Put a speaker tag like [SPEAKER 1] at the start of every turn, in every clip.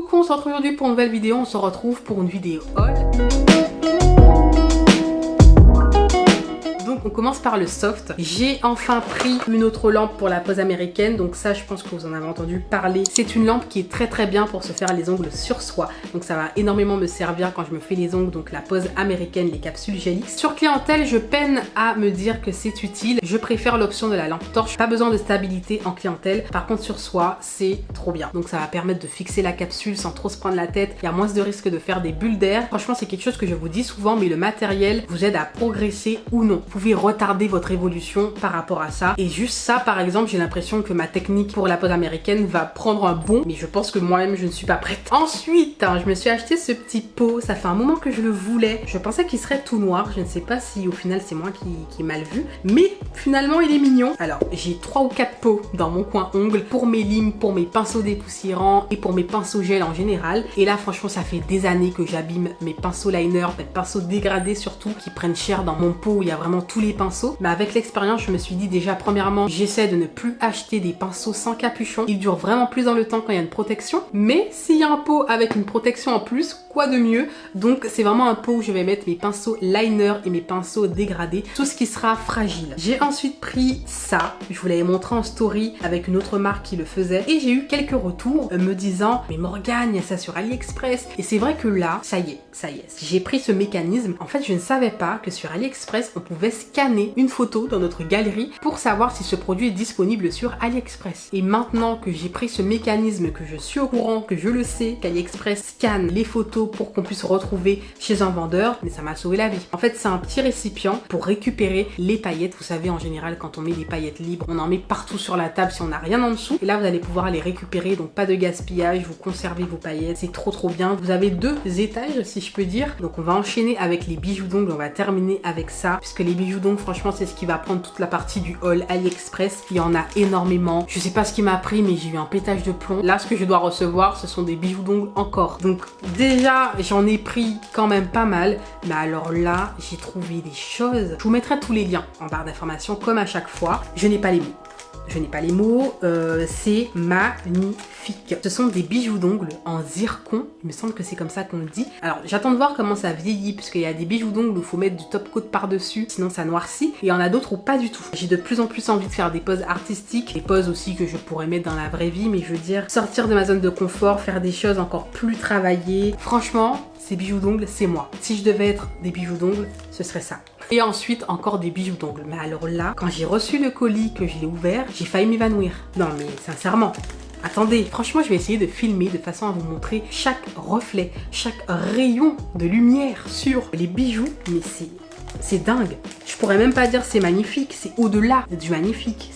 [SPEAKER 1] coup on se retrouve aujourd'hui pour une nouvelle vidéo, on se retrouve pour une vidéo haul. Donc on commence par le soft. J'ai enfin pris une autre lampe pour la pose américaine. Donc ça, je pense que vous en avez entendu parler. C'est une lampe qui est très bien pour se faire les ongles sur soi. Donc ça va énormément me servir quand je me fais les ongles. Donc la pose américaine, les capsules Gelix. Sur clientèle, je peine à me dire que c'est utile. Je préfère l'option de la lampe torche. Pas besoin de stabilité en clientèle. Par contre sur soi, c'est trop bien. Donc ça va permettre de fixer la capsule sans trop se prendre la tête. Il y a moins de risque de faire des bulles d'air. Franchement, c'est quelque chose que je vous dis souvent, mais le matériel vous aide à progresser ou non. Vous pouvez retarder votre évolution par rapport à ça. Et juste ça, par exemple, j'ai l'impression que ma technique pour la pose américaine va prendre un bond, mais je pense que moi-même, je ne suis pas prête. Ensuite, je me suis acheté ce petit pot. Ça fait un moment que je le voulais. Je pensais qu'il serait tout noir. Je ne sais pas si au final, c'est moi qui ai mal vu. Mais finalement, il est mignon. Alors, j'ai 3 ou 4 pots dans mon coin ongles pour mes limes, pour mes pinceaux dépoussiérants et pour mes pinceaux gel en général. Et là, franchement, ça fait des années que j'abîme mes pinceaux liner, mes pinceaux dégradés surtout, qui prennent cher dans mon pot où il y a vraiment tous les pinceaux. Mais avec l'expérience, je me suis dit déjà, premièrement, j'essaie de ne plus acheter des pinceaux sans capuchon. Ils durent vraiment plus dans le temps quand il y a une protection. Mais s'il y a un pot avec une protection en plus, quoi de mieux? Donc c'est vraiment un pot où je vais mettre mes pinceaux liner et mes pinceaux dégradés, tout ce qui sera fragile. J'ai ensuite pris ça, je vous l'avais montré en story avec une autre marque qui le faisait, et j'ai eu quelques retours me disant mais Morgane, il y a ça sur AliExpress. Et c'est vrai que là, ça y est, j'ai pris ce mécanisme. En fait, je ne savais pas que sur AliExpress, on pouvait scanner une photo dans notre galerie pour savoir si ce produit est disponible sur AliExpress. Et maintenant que j'ai pris ce mécanisme, que je suis au courant, que je le sais, qu'AliExpress scanne les photos pour qu'on puisse retrouver chez un vendeur, mais ça m'a sauvé la vie. En fait, c'est un petit récipient pour récupérer les paillettes. Vous savez, en général, quand on met des paillettes libres, on en met partout sur la table si on n'a rien en dessous. Et là, vous allez pouvoir les récupérer, donc pas de gaspillage, vous conservez vos paillettes, c'est trop bien. Vous avez 2 étages, si je peux dire. Donc on va enchaîner avec les bijoux d'ongles, on va terminer avec ça, puisque les bijoux d'ongles, franchement, c'est ce qui va prendre toute la partie du haul AliExpress. Il y en a énormément. Je sais pas ce qui m'a pris, mais j'ai eu un pétage de plomb. Là, ce que je dois recevoir, ce sont des bijoux d'ongles encore. Donc déjà, j'en ai pris quand même pas mal. Mais alors là, j'ai trouvé des choses. Je vous mettrai tous les liens en barre d'informations comme à chaque fois. Je n'ai pas les mots. C'est magnifique. Ce sont des bijoux d'ongles en zircon. Il me semble que c'est comme ça qu'on le dit. Alors, j'attends de voir comment ça vieillit, puisqu'il y a des bijoux d'ongles où il faut mettre du top coat par-dessus, sinon ça noircit. Et il y en a d'autres où pas du tout. J'ai de plus en plus envie de faire des poses artistiques, des poses aussi que je pourrais mettre dans la vraie vie, mais je veux dire, sortir de ma zone de confort, faire des choses encore plus travaillées. Franchement, ces bijoux d'ongles, c'est moi. Si je devais être des bijoux d'ongles, ce serait ça. Et ensuite, encore des bijoux d'ongles. Mais alors là, quand j'ai reçu le colis, que je l'ai ouvert, j'ai failli m'évanouir. Non mais sincèrement, attendez, franchement, je vais essayer de filmer de façon à vous montrer chaque reflet, chaque rayon de lumière sur les bijoux. Mais c'est dingue. Je pourrais même pas dire c'est magnifique, c'est au-delà du magnifique.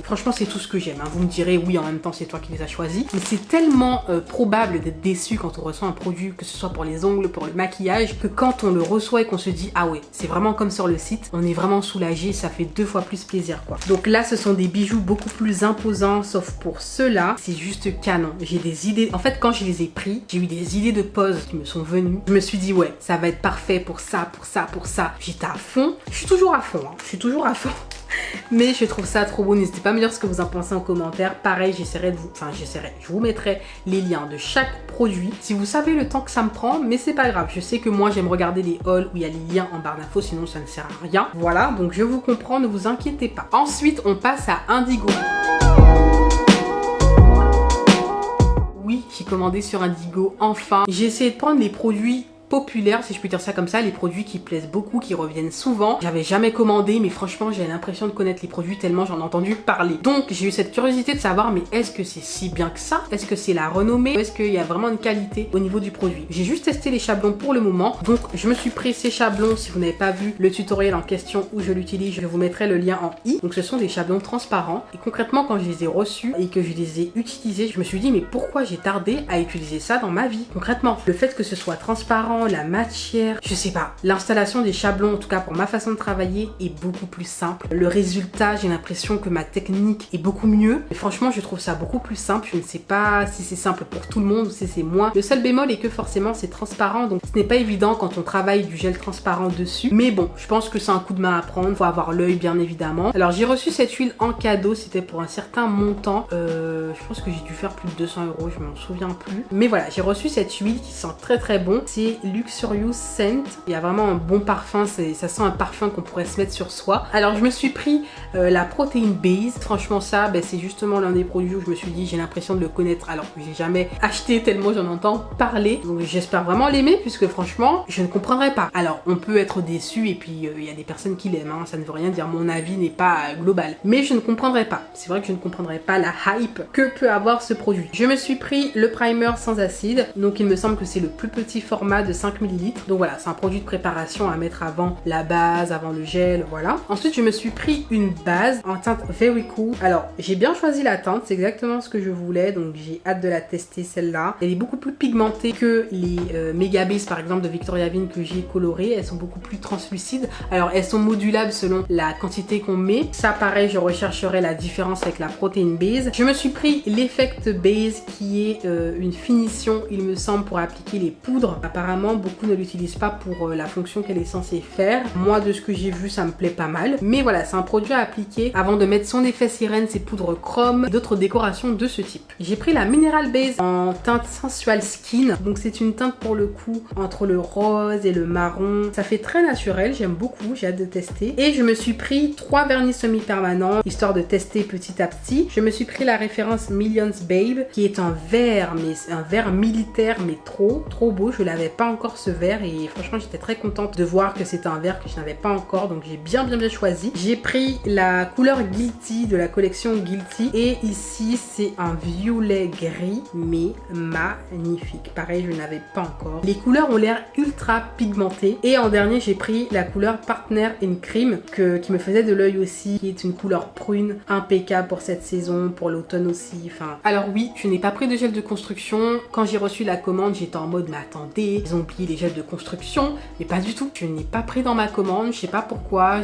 [SPEAKER 1] Franchement, c'est tout ce que j'aime. Vous me direz, oui, en même temps, c'est toi qui les as choisis. Mais c'est tellement probable d'être déçu quand on reçoit un produit, que ce soit pour les ongles, pour le maquillage, que quand on le reçoit et qu'on se dit, ah ouais, c'est vraiment comme sur le site, on est vraiment soulagé, ça fait 2 fois plus plaisir, quoi. Donc là, ce sont des bijoux beaucoup plus imposants, sauf pour ceux-là. C'est juste canon. J'ai des idées. En fait, quand je les ai pris, j'ai eu des idées de poses qui me sont venues. Je me suis dit, ouais, ça va être parfait pour ça, pour ça, pour ça. J'étais à fond. Je suis toujours à fond, Je suis toujours à fond. Mais je trouve ça trop beau. N'hésitez pas à me dire ce que vous en pensez en commentaire. Pareil, je vous mettrai les liens de chaque produit. Si vous savez le temps que ça me prend, mais c'est pas grave. Je sais que moi, j'aime regarder les hauls où il y a les liens en barre d'infos, sinon ça ne sert à rien. Voilà, donc je vous comprends, ne vous inquiétez pas. Ensuite, on passe à Indigo. Oui, j'ai commandé sur Indigo, enfin. J'ai essayé de prendre les produits populaires, si je peux dire ça comme ça, les produits qui plaisent beaucoup, qui reviennent souvent. J'avais jamais commandé, mais franchement, j'ai l'impression de connaître les produits tellement j'en ai entendu parler. Donc, j'ai eu cette curiosité de savoir, mais est-ce que c'est si bien que ça? Est-ce que c'est la renommée? Est-ce qu'il y a vraiment une qualité au niveau du produit? J'ai juste testé les chablons pour le moment. Donc, je me suis pris ces chablons. Si vous n'avez pas vu le tutoriel en question où je l'utilise, je vous mettrai le lien en i. Donc, ce sont des chablons transparents. Et concrètement, quand je les ai reçus et que je les ai utilisés, je me suis dit, mais pourquoi j'ai tardé à utiliser ça dans ma vie? Concrètement, le fait que ce soit transparent, transparent, la matière, je sais pas. L'installation des chablons, en tout cas pour ma façon de travailler, est beaucoup plus simple. Le résultat, j'ai l'impression que ma technique est beaucoup mieux. Et franchement, je trouve ça beaucoup plus simple. Je ne sais pas si c'est simple pour tout le monde ou si c'est moi. Le seul bémol est que forcément c'est transparent, donc ce n'est pas évident quand on travaille du gel transparent dessus. Mais bon, je pense que c'est un coup de main à prendre. Faut avoir l'œil bien évidemment. Alors j'ai reçu cette huile en cadeau, c'était pour un certain montant. Je pense que j'ai dû faire plus de 200 €, je m'en souviens plus. Mais voilà, j'ai reçu cette huile qui sent très très bon. C'est Luxurious Scent. Il y a vraiment un bon parfum, ça sent un parfum qu'on pourrait se mettre sur soi. Alors je me suis pris la Protein Base. Franchement ça, c'est justement l'un des produits où je me suis dit j'ai l'impression de le connaître alors que j'ai jamais acheté tellement j'en entends parler. Donc j'espère vraiment l'aimer puisque franchement je ne comprendrais pas. Alors on peut être déçu et puis il y a des personnes qui l'aiment, hein, ça ne veut rien dire, mon avis n'est pas global. Mais je ne comprendrais pas. C'est vrai que je ne comprendrais pas la hype que peut avoir ce produit. Je me suis pris le primer sans acide. Donc il me semble que c'est le plus petit format de 5 ml. Donc voilà, c'est un produit de préparation à mettre avant la base, avant le gel, voilà. Ensuite je me suis pris une base en teinte Very Cool. Alors j'ai bien choisi la teinte, c'est exactement ce que je voulais, donc j'ai hâte de la tester celle-là. Elle est beaucoup plus pigmentée que les Mega Base par exemple de Victoria Vin que j'ai colorées. Elles sont beaucoup plus translucides. Alors elles sont modulables selon la quantité qu'on met. Ça pareil, je rechercherai la différence avec la Protein Base. Je me suis pris l'Effect Base qui est une finition, il me semble, pour appliquer les poudres. Apparemment beaucoup ne l'utilisent pas pour la fonction qu'elle est censée faire. Moi de ce que j'ai vu ça me plaît pas mal. Mais voilà, c'est un produit à appliquer avant de mettre son effet sirène, ses poudres chrome et d'autres décorations de ce type. J'ai pris la Mineral Base en teinte Sensual Skin. Donc c'est une teinte pour le coup entre le rose et le marron. Ça fait très naturel, j'aime beaucoup, j'ai hâte de tester. Et je me suis pris 3 vernis semi-permanents histoire de tester petit à petit. Je me suis pris la référence Millions Babe qui est un vert, mais un vert militaire mais trop beau. Je l'avais pas encore ce vert et franchement j'étais très contente de voir que c'était un vert que je n'avais pas encore, donc j'ai bien choisi. J'ai pris la couleur Guilty de la collection Guilty et ici c'est un violet gris mais magnifique. Pareil, je n'avais pas encore. Les couleurs ont l'air ultra pigmentées et en dernier j'ai pris la couleur Partner in Cream qui me faisait de l'œil aussi, qui est une couleur prune impeccable pour cette saison, pour l'automne aussi. Enfin, alors oui, je n'ai pas pris de gel de construction. Quand j'ai reçu la commande, j'étais en mode mais attendez, ils ont oublié les gels de construction, mais pas du tout. Je n'ai pas pris dans ma commande, je sais pas pourquoi.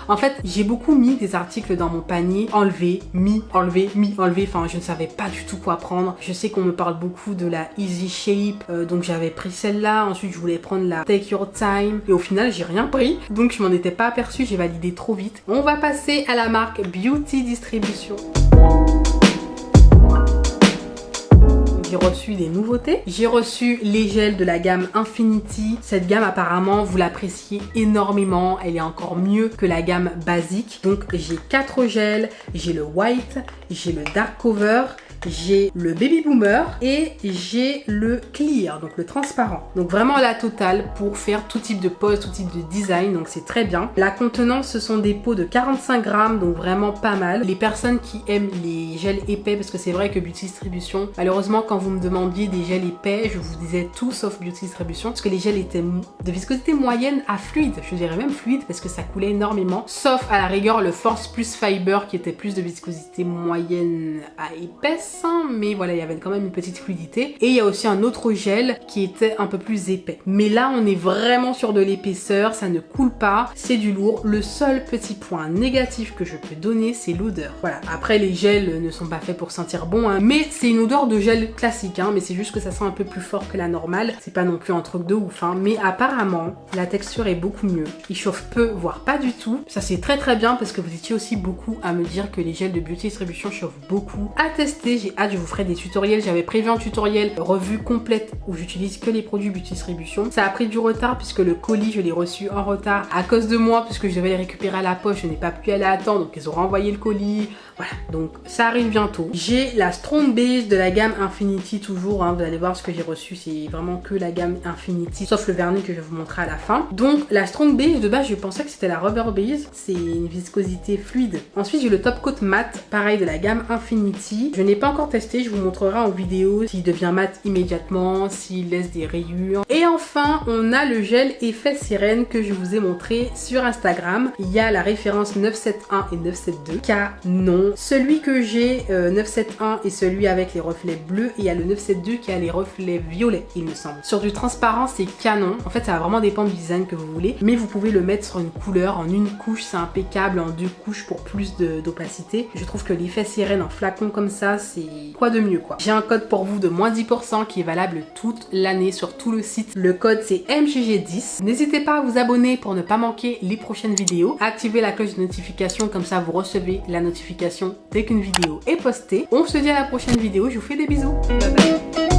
[SPEAKER 1] En fait, j'ai beaucoup mis des articles dans mon panier, enlevé, mis, enlevé, mis, enlevé. Enfin, je ne savais pas du tout quoi prendre. Je sais qu'on me parle beaucoup de la Easy Shape, donc j'avais pris celle-là. Ensuite, je voulais prendre la Take Your Time et au final, j'ai rien pris. Donc, je m'en étais pas aperçue, j'ai validé trop vite. On va passer à la marque Beauty Distribution. J'ai reçu des nouveautés. J'ai reçu les gels de la gamme Infinity. Cette gamme apparemment vous l'appréciez énormément. Elle est encore mieux que la gamme basique. Donc j'ai 4 gels. J'ai le White, j'ai le Dark Cover, j'ai le Baby Boomer et j'ai le Clear, donc le transparent. Donc vraiment la totale pour faire tout type de pose, tout type de design, donc c'est très bien. La contenance, ce sont des pots de 45 grammes, donc vraiment pas mal. Les personnes qui aiment les gels épais, parce que c'est vrai que Beauty Distribution, malheureusement quand vous me demandiez des gels épais, je vous disais tout sauf Beauty Distribution, parce que les gels étaient de viscosité moyenne à fluide, je dirais même fluide, parce que ça coulait énormément, sauf à la rigueur le Force Plus Fiber qui était plus de viscosité moyenne à épaisse. Mais voilà, il y avait quand même une petite fluidité. Et il y a aussi un autre gel qui était un peu plus épais. Mais là, on est vraiment sur de l'épaisseur, ça ne coule pas, c'est du lourd. Le seul petit point négatif que je peux donner, c'est l'odeur. Voilà, après les gels ne sont pas faits pour sentir bon, hein, mais c'est une odeur de gel classique, hein, mais c'est juste que ça sent un peu plus fort que la normale. C'est pas non plus un truc de ouf, hein, mais apparemment, la texture est beaucoup mieux. Il chauffe peu, voire pas du tout. Ça c'est très très bien parce que vous étiez aussi beaucoup à me dire que les gels de Beauty Distribution chauffent beaucoup. À tester, j'ai hâte, je vous ferai des tutoriels. J'avais prévu un tutoriel revue complète où j'utilise que les produits Beauty Distribution. Ça a pris du retard puisque le colis, je l'ai reçu en retard à cause de moi puisque je devais les récupérer à la poche. Je n'ai pas pu aller attendre, donc ils ont renvoyé le colis. Voilà, donc ça arrive bientôt. J'ai la Strong Base de la gamme Infinity toujours, hein, vous allez voir ce que j'ai reçu, c'est vraiment que la gamme Infinity, sauf le vernis que je vais vous montrer à la fin. Donc la Strong Base, de base je pensais que c'était la Rubber Base, c'est une viscosité fluide. Ensuite j'ai le Top Coat Matte, pareil de la gamme Infinity. Je n'ai pas pas encore testé, je vous montrerai en vidéo s'il devient mat immédiatement, s'il laisse des rayures. Et enfin, on a le gel effet sirène que je vous ai montré sur Instagram. Il y a la référence 971 et 972. Canon. Celui que j'ai, 971 est celui avec les reflets bleus et il y a le 972 qui a les reflets violets, il me semble. Sur du transparent, c'est canon. En fait, ça va vraiment dépendre du design que vous voulez, mais vous pouvez le mettre sur une couleur. En une couche, c'est impeccable. En deux couches pour plus d'opacité. Je trouve que l'effet sirène en flacon comme ça, c'est quoi de mieux quoi. J'ai un code pour vous de moins 10% qui est valable toute l'année sur tout le site. Le code c'est MJG10. N'hésitez pas à vous abonner pour ne pas manquer les prochaines vidéos. Activez la cloche de notification, comme ça vous recevez la notification dès qu'une vidéo est postée. On se dit à la prochaine vidéo. Je vous fais des bisous. Bye bye.